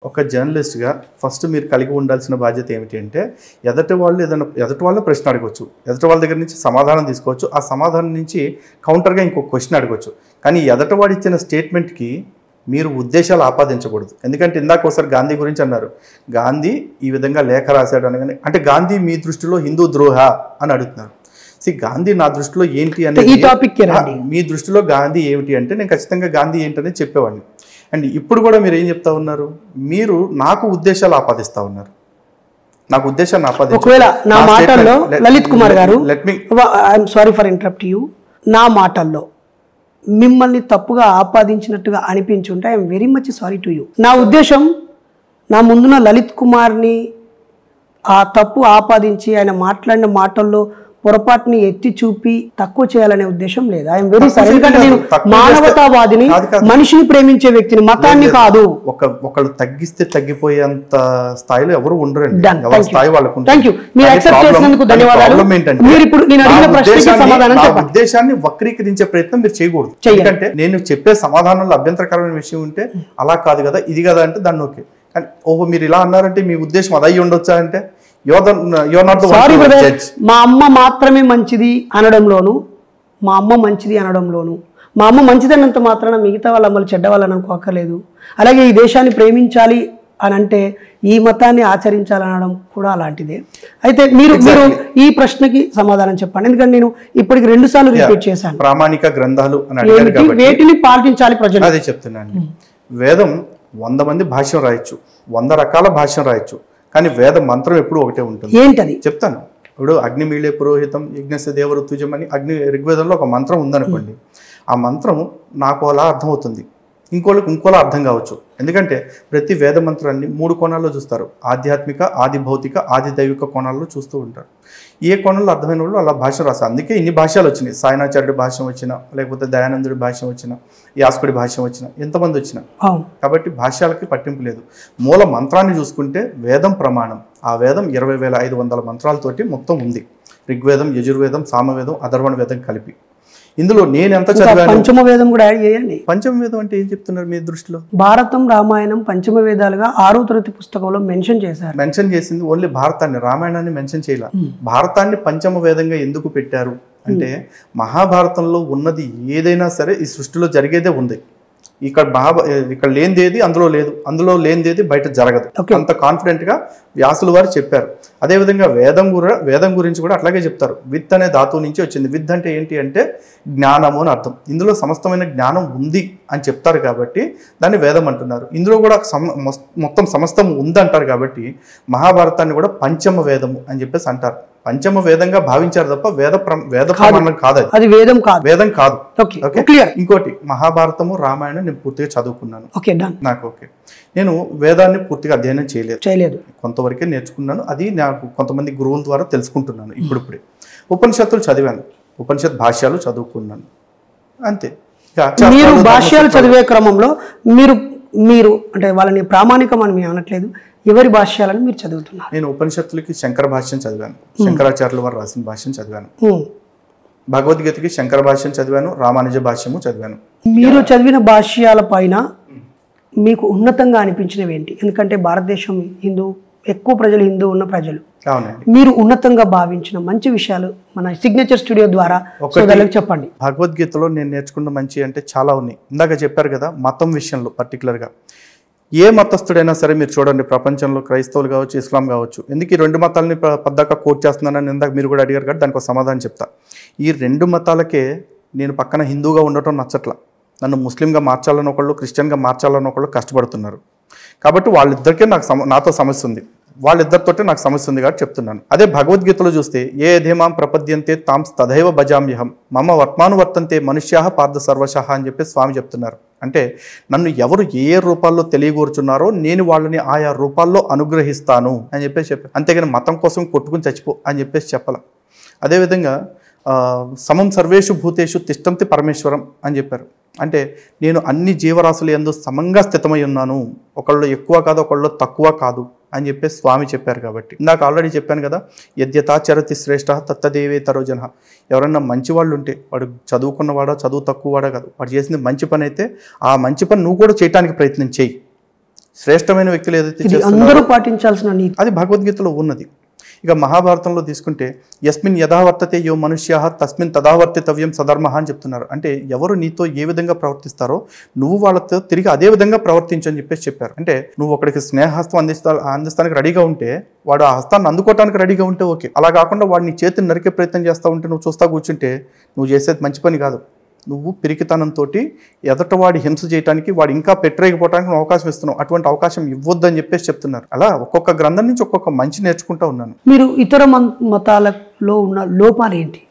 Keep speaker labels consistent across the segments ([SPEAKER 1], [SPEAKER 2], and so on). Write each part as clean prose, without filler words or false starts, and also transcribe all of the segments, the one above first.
[SPEAKER 1] ఒక జర్నలిస్ట్‌గా ఫస్ట్ మీరు కలిగి ఉండాల్సిన బాధ్యత ఏమిటి అంటే, ఎదుటి వాళ్ళని ప్రశ్న అడగొచ్చు. ఎదుటి వాళ్ళ దగ్గర నుంచి సమాధానం తీసుకోవచ్చు. ఆ సమాధానం నుంచి కౌంటర్‌గా ఇంకొక క్వెషన్ అడగొచ్చు. కానీ ఎదుటివాడు ఇచ్చిన స్టేట్మెంట్‌కి మీరు ఉద్దేశాలు ఆపాదించకూడదు. ఎందుకంటే ఇందాక ఒకసారి గాంధీ గురించి అన్నారు. గాంధీ ఈ విధంగా లేఖ రాశాడు అనగానే అంటే గాంధీ మీ దృష్టిలో హిందూ ద్రోహ అని అడుగుతున్నారు. గాంధీ నా దృష్టిలో ఏంటి
[SPEAKER 2] ఈ టాపిక్
[SPEAKER 1] మీ దృష్టిలో గాంధీ ఏమిటి అంటే నేను ఖచ్చితంగా గాంధీ ఏంటనే చెప్పేవాడిని. అండ్ ఇప్పుడు కూడా మీరు ఏం చెప్తా ఉన్నారు, మీరు నాకు ఉద్దేశాలు ఆపాదిస్తా ఉన్నారు. నాకు ఉద్దేశాన్ని
[SPEAKER 2] ఒకవేళ నా మాటల్లో Lalit Kumar garu, I'm sorry for interrupt you, నా మాటల్లో మిమ్మల్ని తప్పుగా ఆపాదించినట్టుగా అనిపించుంటే I'm very much sorry to you. నా ఉద్దేశం నా ముందున్న లలిత్ కుమార్ని ఆ తప్పు ఆపాదించి ఆయన మాట్లాడిన మాటల్లో పొరపాటుని ఎత్తి చూపి తక్కువ చేయాలనే ఉద్దేశం లేదు. I'm very sorry. ఎందుకంటే నేను మానవతావాదిని, మనిషిని ప్రేమించే వ్యక్తిని, మతాన్ని కాదు.
[SPEAKER 1] ఒకళ్ళు తగ్గిస్తే తగ్గిపోయేంత స్థాయిలో ఎవరు ఉండరండి. ఉద్దేశాన్ని వక్రీకరించే ప్రయత్నం మీరు చేయకూడదు. ఎందుకంటే నేను చెప్పే సమాధానంలో అభ్యంతరకరమైన విషయం ఉంటే అలా కాదు కదా ఇది కదా అంటే దాన్ని ఓకే. కానీ ఓహో మీరు ఇలా అన్నారంటే మీ ఉద్దేశం అదయ్యి ఉండొచ్చా అంటే
[SPEAKER 2] మా అమ్మ మాత్రమే మంచిది అనడంలోను, మా అమ్మ మంచిది అనడంలోను, మా అమ్మ మంచిదన్నంత మాత్రాన మిగతా వాళ్ళ అమ్మలు చెడ్డ వాళ్ళని అనుకోకర్లేదు. అలాగే ఈ దేశాన్ని ప్రేమించాలి అని అంటే ఈ మతాన్ని ఆచరించాలనడం కూడా అలాంటిదే. అయితే మీరు ఈ ప్రశ్నకి సమాధానం చెప్పండి. ఎందుకంటే నేను ఇప్పటికి 2 సార్లు రిపీట్ చేశాను.
[SPEAKER 1] ప్రామాణిక గ్రంథాలు
[SPEAKER 2] వేటిని పాటించాలి ప్రజలు?
[SPEAKER 1] అదే చెప్తున్నాను. వేదం 100 మంది భాష్యం రాయొచ్చు, 100 రకాల భాష్యం రాయొచ్చు, కానీ వేద మంత్రం ఎప్పుడు ఒకటే ఉంటుంది.
[SPEAKER 2] ఏంటది
[SPEAKER 1] చెప్తాను. ఇప్పుడు అగ్నిమీళే పురోహితం యజ్ఞస్య దేవఋతుజం అని ఋగ్వేదంలో ఒక మంత్రం ఉందనుకోండి. ఆ మంత్రం నాకు అలా అర్థమవుతుంది, ఇంకోళ్ళకి ఇంకోలా అర్థం కావచ్చు. ఎందుకంటే ప్రతి వేద మంత్రాన్ని 3 కోణాల్లో చూస్తారు. ఆధ్యాత్మిక, ఆది భౌతిక, ఆది దైవిక కోణాల్లో చూస్తూ ఉంటారు. ఏ కోణంలో అర్థమైన వాళ్ళు అలా భాష రాస్తారు. అందుకే ఇన్ని భాషలు వచ్చినాయి. సాయనాచార్యుడి భాష్యం వచ్చిన, లేకపోతే దయానందుడి భాష్యం వచ్చిన, యాస్కుడి భాష్యం వచ్చిన, ఎంతమంది వచ్చిన. కాబట్టి భాష్యాలకి పట్టింపు లేదు. మూల మంత్రాన్ని చూసుకుంటే వేదం ప్రమాణం. ఆ వేదం 20,500 మంత్రాలతోటి మొత్తం ఉంది. ఋగ్వేదం, యజుర్వేదం, సామవేదం, అథర్వణ వేదం కలిపి. ఇందులో నేను ఎంత చదివాను.
[SPEAKER 2] పంచమ వేదం కూడా యాడ్ చేయండి.
[SPEAKER 1] పంచమ వేదం అంటే ఏం చెప్తున్నారు మీ దృష్టిలో?
[SPEAKER 2] భారతం, రామాయణం పంచమ వేదాలుగా 6వ తరగతి పుస్తకంలో మెన్షన్ చేశారు.
[SPEAKER 1] మెన్షన్ చేసింది ఓన్లీ భారతాన్ని, రామాయణాన్ని మెన్షన్ చేయాల. భారతాన్ని పంచమ వేదంగా ఎందుకు పెట్టారు అంటే మహాభారతంలో ఉన్నది ఏదైనా సరే ఈ సృష్టిలో జరిగేదే ఉంది. ఇక్కడ లేనిదేది అందులో లేదు, అందులో లేనిదేది బయట జరగదు. అంత కాన్ఫిడెంట్ గా వ్యాసులు వారు చెప్పారు. అదేవిధంగా వేదం గురించి కూడా అట్లాగే చెప్తారు. విత్ అనే ధాతువు నుంచి వచ్చింది. విత్ అంటే ఏంటి అంటే జ్ఞానము అని అర్థం. ఇందులో సమస్తమైన జ్ఞానం ఉంది అని చెప్తారు కాబట్టి దాన్ని వేదం అంటున్నారు. ఇందులో కూడా మొత్తం సమస్తం ఉందంటారు కాబట్టి మహాభారతాన్ని కూడా పంచమ వేదము అని చెప్పేసి అంటారు. పంచమ వేదంగా భావించారు తప్ప వేద ప్రమాణం కాదు.
[SPEAKER 2] అది వేదం కాదు,
[SPEAKER 1] వేదం కాదు.
[SPEAKER 2] క్లియర్.
[SPEAKER 1] ఇంకోటి, మహాభారతము, రామాయణం నేను పూర్తిగా చదువుకున్నాను. నాకు నేను వేదాన్ని పూర్తిగా అధ్యయనం చేయలేదు, కొంతవరకే నేర్చుకున్నాను. అది నాకు కొంతమంది గురువుల ద్వారా తెలుసుకుంటున్నాను ఇప్పుడిప్పుడే. ఉపనిషత్తులు చదివాను, ఉపనిషత్ భాష్యాలు చదువుకున్నాను, అంతే.
[SPEAKER 2] మీరు భాష్యాలు చదివే క్రమంలో మీరు అంటే వాళ్ళని ప్రామాణికం అని మేము అనట్లేదు, ఎవరి భాష్యాలను మీరు చదువుతున్నారు?
[SPEAKER 1] నేను ఉపనిషత్తులకి శంకర భాష్యం చదివాను, శంకరాచార్యుల వారు రాసిన భాష్యం చదివాను. భగవద్గీతకి శంకర భాష్యం చదివాను, రామానుజ భాష్యము చదివాను.
[SPEAKER 2] మీరు చదివిన భాష్యాల పైన మీకు ఉన్నతంగా అనిపించినవి ఏంటి? ఎందుకంటే భారతదేశం ఎక్కువ ప్రజలు హిందూ ఉన్న ప్రజలు. మీరు ఉన్నతంగా భావించిన మంచి విషయాలు మన సిగ్నేచర్ స్టూడియో ద్వారా చెప్పండి.
[SPEAKER 1] భగవద్గీతలో నేను నేర్చుకున్న మంచి అంటే చాలా ఉన్నాయి. ఇందాక చెప్పారు కదా, మతం విషయంలో పర్టికులర్గా ఏ మతస్థుడైనా సరే మీరు చూడండి, ప్రపంచంలో క్రైస్తవులు కావచ్చు, ఇస్లాం కావచ్చు, ఎందుకు ఈ 2 మతాలని పద్దాక కోట్ చేస్తున్నానని ఇందాక మీరు కూడా అడిగారు కాబట్టి దానికి సమాధానం చెప్తా. ఈ 2 మతాలకే నేను పక్కన హిందూగా ఉండటం నచ్చట్లా. నన్ను ముస్లింగా మార్చాలని ఒకళ్ళు, క్రిస్టియన్గా మార్చాలని ఒకళ్ళు కష్టపడుతున్నారు. కాబట్టి వాళ్ళిద్దరికే నాతో సమస్య ఉంది, వాళ్ళిద్దరితోటే నాకు సమస్య ఉంది కాబట్టి చెప్తున్నాను. అదే భగవద్గీతలో చూస్తే ఏ ధీమాం ప్రపద్యంతే తాం తథైవ భజామ్యహం మమ వర్త్మానువర్తంతే మనుష్యాః పార్థ సర్వశః అని చెప్పి స్వామి చెప్తున్నారు. అంటే నన్ను ఎవరు ఏ రూపాల్లో తెలియగూర్చున్నారో నేను వాళ్ళని ఆయా రూపాల్లో అనుగ్రహిస్తాను అని చెప్పేసి చెప్పారు. అంతేగాని మతం కోసం కొట్టుకుని చచ్చిపో అని చెప్పేసి చెప్పాల. అదేవిధంగా సమం సర్వేషు భూతేషు తిష్టంతి పరమేశ్వరం అని చెప్పారు. అంటే నేను అన్ని జీవరాశులు యందు సమంగా స్థితమై ఉన్నాను, ఒకళ్ళు ఎక్కువ కాదు, ఒకళ్ళు తక్కువ కాదు అని చెప్పేసి స్వామి చెప్పారు. కాబట్టి ఇందాక ఆల్రెడీ చెప్పాను కదా, యద్యతాచరతి శ్రేష్ఠ తత్తదేవేతరో జన. ఎవరన్నా మంచి వాళ్ళు ఉంటే, వాడు చదువుకున్నవాడా చదువు తక్కువవాడా కాదు, వాడు చేసింది మంచి పని అయితే ఆ మంచి పని నువ్వు కూడా చేయడానికి ప్రయత్నం చేయి. శ్రేష్టమైన వ్యక్తులు ఏదైతే
[SPEAKER 2] ఇది
[SPEAKER 1] చేస్తున్నారో
[SPEAKER 2] అందరూ పాటించాల్సిన నీతి.
[SPEAKER 1] అది భగవద్గీతలో ఉన్నది. ఇక మహాభారతంలో తీసుకుంటే యస్మిన్ యథావర్తతే యో మనుష్య తస్మిన్ తదావర్తితవ్యం సధర్మ అని చెప్తున్నారు. అంటే ఎవరు నీతో ఏ విధంగా ప్రవర్తిస్తారో నువ్వు వాళ్ళతో తిరిగి అదే విధంగా ప్రవర్తించు అని చెప్పారు. అంటే నువ్వు ఒకడికి స్నేహహస్తం అందిస్తానికి రెడీగా ఉంటే వాడు ఆ హస్తాన్ని అందుకోవడానికి రెడీగా ఉంటే ఓకే. అలా కాకుండా వాడిని చేతిని నరికే ప్రయత్నం చేస్తూ ఉంటే నువ్వు చూస్తా కూర్చుంటే నువ్వు చేసేది మంచి పని కాదు. నువ్వు పిరికితనంతో ఎదటవాడి హింస చేయడానికి వాడు ఇంకా పెట్టరేగిపోవడానికి నువ్వు అవకాశం ఇస్తున్నావు. అటువంటి అవకాశం ఇవ్వద్దని చెప్తున్నారు. అలా ఒక్కొక్క గ్రంథం నుంచి ఒక్కొక్క మంచి నేర్చుకుంటూ ఉన్నాను.
[SPEAKER 2] మీరు ఇతర మతాలలో ఉన్న లోపాలు ఏంటి?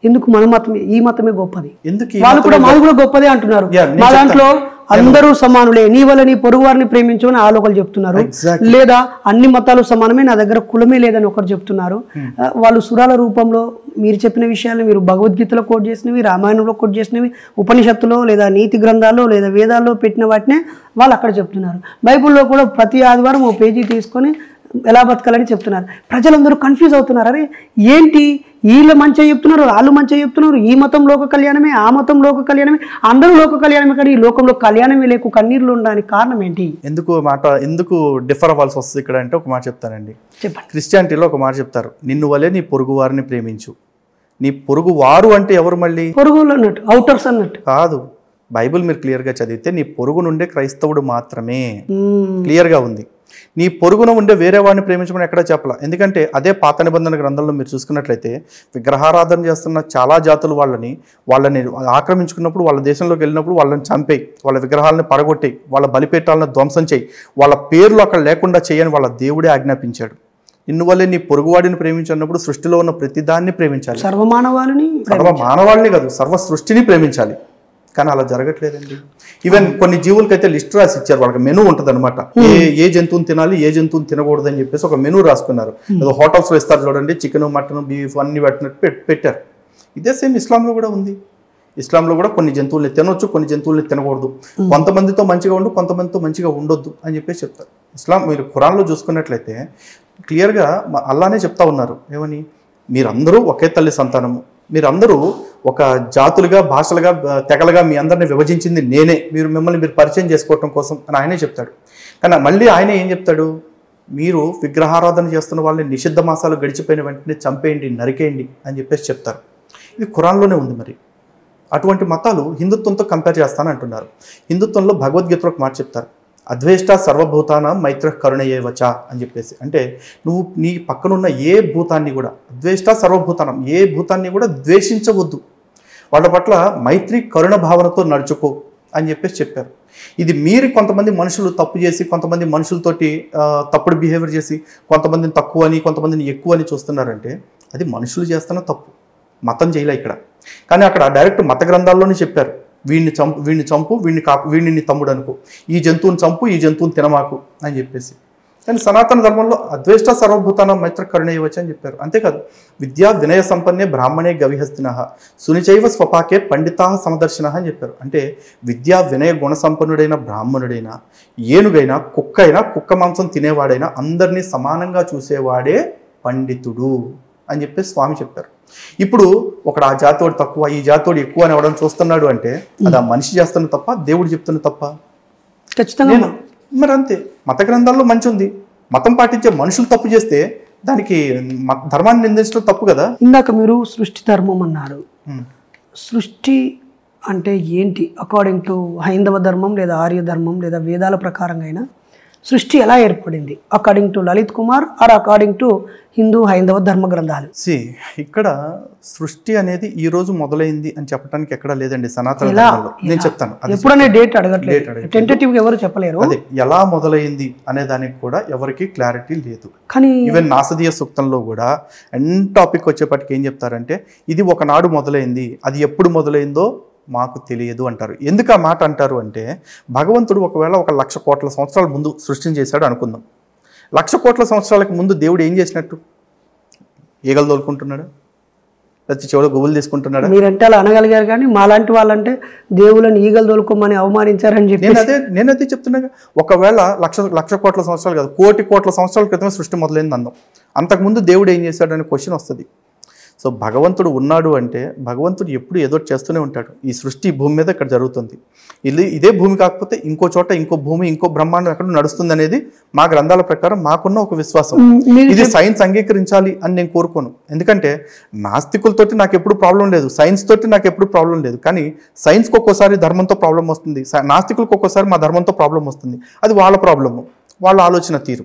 [SPEAKER 2] ఎందుకు మన మతమే ఈ మతమే గొప్పది,
[SPEAKER 1] ఎందుకు
[SPEAKER 2] వాళ్ళు కూడా మాది కూడా గొప్పదే అంటున్నారు. మా దాంట్లో అందరూ సమానులే, నీ వల్ల నీ పొరుగు వారిని ప్రేమించమని ఆలోకలు చెప్తున్నారు. లేదా అన్ని మతాలు సమానమే, నా దగ్గర కులమే లేదని ఒకరు చెప్తున్నారు. వాళ్ళు సురాల రూపంలో మీరు చెప్పిన విషయాలు మీరు భగవద్గీతలో కోట్ చేసినవి, రామాయణంలో కోట్ చేసినవి, ఉపనిషత్తులో లేదా నీతి గ్రంథాల్లో లేదా వేదాల్లో పెట్టిన వాటినే వాళ్ళు అక్కడ చెప్తున్నారు. బైబిల్లో కూడా ప్రతి ఆదివారం ఓ పేజీ తీసుకొని ఎలా బతకాలని చెప్తున్నారు. ప్రజలందరూ కన్ఫ్యూజ్ అవుతున్నారు. అరే ఏంటి వీళ్ళు మంచిగా చెప్తున్నారు, వాళ్ళు మంచిగా చెప్తున్నారు, ఈ మతం లోక కళ్యాణమే, ఆ మతం లోక కళ్యాణమే, అందరూ లోక కళ్యాణమే, కానీ ఈ లోకంలో కళ్యాణమే లేకు కన్నీరులు ఉండడానికి కారణం ఏంటి?
[SPEAKER 1] ఎందుకు డిఫర్ అవ్వాల్సి వస్తుంది ఇక్కడ అంటే ఒక మాట చెప్తానండి.
[SPEAKER 2] చెప్పండి.
[SPEAKER 1] క్రిస్టియానిటీలో ఒక మాట చెప్తారు, నిన్ను వలే నీ పొరుగు వారిని ప్రేమించు. నీ పొరుగు వారు అంటే ఎవరు? మళ్ళీ
[SPEAKER 2] పొరుగులు అన్నట్టు, అవుటర్స్ అన్నట్టు
[SPEAKER 1] కాదు. బైబిల్ మీరు క్లియర్గా చదివితే నీ పొరుగు నుండే క్రైస్తవుడు మాత్రమే క్లియర్గా ఉంది. నీ పొరుగున ఉండే వేరే వాడిని ప్రేమించమని ఎక్కడా చెప్పాల. ఎందుకంటే అదే పాత నిబంధన గ్రంథంలో మీరు చూసుకున్నట్లయితే విగ్రహారాధన చేస్తున్న చాలా జాతులు వాళ్ళని ఆక్రమించుకున్నప్పుడు, వాళ్ళ దేశంలోకి వెళ్ళినప్పుడు వాళ్ళని చంపేయి, వాళ్ళ విగ్రహాలను పడగొట్టేయి, వాళ్ళ బలిపీఠాలను ధ్వంసం చేయి, వాళ్ళ పేర్లు అక్కడ లేకుండా చేయని వాళ్ళ దేవుడే ఆజ్ఞాపించాడు. ఇన్నువల్లే నీ పొరుగువాడిని ప్రేమించినప్పుడు సృష్టిలో ఉన్న ప్రతిదాన్ని ప్రేమించాలి. సర్వమానవాళ్ళని కాదు, సర్వ సృష్టిని ప్రేమించాలి. కానీ అలా జరగట్లేదండి. ఈవెన్ కొన్ని జీవులకైతే లిస్ట్ రాసి ఇచ్చారు, వాళ్ళకి మెనూ ఉంటుంది అనమాట. ఏ జంతువుని తినాలి, ఏ జంతువుని తినకూడదు అని చెప్పేసి ఒక మెనూ రాసుకున్నారు. ఏదో హోటల్స్లో ఇస్తారు చూడండి, చికెన్, మటన్, బీఫ్ అన్ని పెట్టారు. ఇదే సేమ్ ఇస్లాంలో కూడా ఉంది. ఇస్లాంలో కూడా కొన్ని జంతువుల్ని తినొచ్చు, కొన్ని జంతువుల్ని తినకూడదు, కొంతమందితో మంచిగా ఉండు, కొంతమందితో మంచిగా ఉండొద్దు అని చెప్పేసి చెప్తారు. ఇస్లాం మీరు ఖురాన్లో చూసుకున్నట్లయితే క్లియర్గా అల్లానే చెప్తా ఉన్నారు. ఏమని? మీరందరూ ఒకే తల్లి సంతానము, మీరందరూ ఒక జాతులుగా, భాషలుగా, తెగలుగా మీ అందరిని విభజించింది నేనే, మిమ్మల్ని పరిచయం చేసుకోవటం కోసం అని ఆయనే చెప్తాడు. కానీ మళ్ళీ ఆయనే ఏం చెప్తాడు? మీరు విగ్రహారాధన చేస్తున్న వాళ్ళని నిషిద్ధ మాసాలు గడిచిపోయిన వెంటనే చంపేయండి, నరికేయండి అని చెప్పేసి చెప్తారు. ఇది ఖురాన్లోనే ఉంది. మరి అటువంటి మతాలు హిందుత్వంతో కంపేర్ చేస్తానంటున్నారు. హిందుత్వంలో భగవద్గీతలో ఒక మాట చెప్తారు, అద్వేష్ట సర్వభూతానం మైత్ర కరుణయేవచ అని చెప్పేసి. అంటే నువ్వు నీ పక్కనున్న ఏ భూతాన్ని కూడా, అద్వేష్ట సర్వభూతానం, ఏ భూతాన్ని కూడా ద్వేషించవద్దు, వాళ్ళ పట్ల మైత్రి కరుణ భావనతో నడుచుకో అని చెప్పేసి చెప్పారు. ఇది మీరు కొంతమంది మనుషులు తప్పు చేసి, కొంతమంది మనుషులతోటి తప్పుడు బిహేవియర్ చేసి, కొంతమందిని తక్కువ అని, కొంతమందిని ఎక్కువ అని చూస్తున్నారంటే అది మనుషులు చేస్తున్న తప్పు, మతం చేయలే ఇక్కడ. కానీ అక్కడ డైరెక్ట్ మత గ్రంథాల్లోనే చెప్పారు, వీడిని చంపు, వీడిని నీ తమ్ముడు అనుకో, ఈ జంతువుని చంపు, ఈ జంతువుని తినమాకు అని చెప్పేసి. కానీ సనాతన ధర్మంలో అద్వేష్ట సర్వభూతానం మైత్ర కరుణయేవచ అని చెప్పారు. అంతేకాదు, విద్యా వినయ సంపన్నే బ్రాహ్మణే గవిహస్తిన సునిచైవ స్వపాకే పండితా సమదర్శన అని చెప్పారు. అంటే విద్యా వినయ గుణ సంపన్నుడైన బ్రాహ్మణుడైనా, ఏనుగైనా, కుక్క అయినా, కుక్క మాంసం తినేవాడైనా అందరినీ సమానంగా చూసేవాడే పండితుడు అని చెప్పేసి స్వామి చెప్పారు. ఇప్పుడు ఒకడు ఆ జాతోడు తక్కువ, ఈ జాతోడు ఎక్కువ అని ఎవడని చూస్తున్నాడు అంటే అది ఆ మనిషి చేస్తున్న తప్ప, దేవుడు చెప్తున్న తప్ప?
[SPEAKER 2] ఖచ్చితంగా.
[SPEAKER 1] మరి అంతే, మత గ్రంథాల్లో మంచి ఉంది, మతం పాటించే మనుషులు తప్పు చేస్తే దానికి ధర్మాన్ని నిందించడం తప్పు కదా.
[SPEAKER 2] ఇందాక మీరు సృష్టి ధర్మం అన్నారు. సృష్టి అంటే ఏంటి? అకార్డింగ్ టు హైందవ ధర్మం లేదా ఆర్య ధర్మం లేదా వేదాల ప్రకారంగా అయినా సృష్టి ఎలా ఏర్పడింది? According to Lalit Kumar or according to Hindu హైందవ ధర్మ గ్రంథాలు?
[SPEAKER 1] ఇక్కడ సృష్టి అనేది ఈ రోజు మొదలైంది అని చెప్పడానికి ఎక్కడా లేదండి సనాతన ధర్మంలో. నేను చెప్తాను,
[SPEAKER 2] ఎప్పుడనే డేట్ అడగట్లేదు, టెంటేటివ్ గా ఎవరు చెప్పలేరు.
[SPEAKER 1] అదే ఎలా మొదలైంది అనే దానికి కూడా ఎవరికి క్లారిటీ లేదు. కానీ ఈవెన్ నాసదీయ సూక్తంలో కూడా ఎండ్ టాపిక్ వచ్చేపటికి ఏం చెప్తారంటే ఇది ఒకనాడు మొదలైంది, అది ఎప్పుడు మొదలైందో మాకు తెలియదు అంటారు. ఎందుకు ఆ మాట అంటారు అంటే, భగవంతుడు ఒకవేళ 1,00,000 కోట్ల సంవత్సరాల ముందు సృష్టిని చేశాడు అనుకుందాం. 1,00,000 కోట్ల సంవత్సరాలకు ముందు దేవుడు ఏం చేసినట్టు? ఈగలు తోలుకుంటున్నాడు, లేకపోతే చెవులో గుబులు తీసుకుంటున్నాడు?
[SPEAKER 2] మీరంటే అలా అనగలిగారు, కానీ మాలాంటి వాళ్ళంటే దేవుళ్ళని ఈగలు తోలుకోమని అవమానించారని చెప్పి
[SPEAKER 1] నేనదే చెప్తున్నా. ఒకవేళ 1,00,000 కోట్ల సంవత్సరాలు కాదు, 1,000,000 కోట్ల సంవత్సరాల క్రితమే సృష్టి మొదలైంది అందాం. అంతకుముందు దేవుడు ఏం చేశాడు అనే క్వశ్చన్ వస్తుంది. సో భగవంతుడు ఉన్నాడు అంటే భగవంతుడు ఎప్పుడు ఏదో చేస్తూనే ఉంటాడు. ఈ సృష్టి భూమి మీద ఇక్కడ జరుగుతుంది. ఇదే భూమి కాకపోతే ఇంకో చోట ఇంకో భూమి ఇంకో బ్రహ్మాండం ఎక్కడ నడుస్తుంది అనేది మా గ్రంథాల ప్రకారం మాకున్న ఒక విశ్వాసం. ఇది సైన్స్ అంగీకరించాలి అని నేను కోరుకోను. ఎందుకంటే నాస్తికులతోటి నాకు ఎప్పుడు ప్రాబ్లం లేదు, సైన్స్ తోటి నాకు ఎప్పుడు ప్రాబ్లం లేదు. కానీ సైన్స్కి ఒక్కోసారి ధర్మంతో ప్రాబ్లం వస్తుంది, నాస్తికులకు ఒక్కోసారి మా ధర్మంతో ప్రాబ్లం వస్తుంది. అది వాళ్ళ ప్రాబ్లము, వాళ్ళ ఆలోచన తీరు.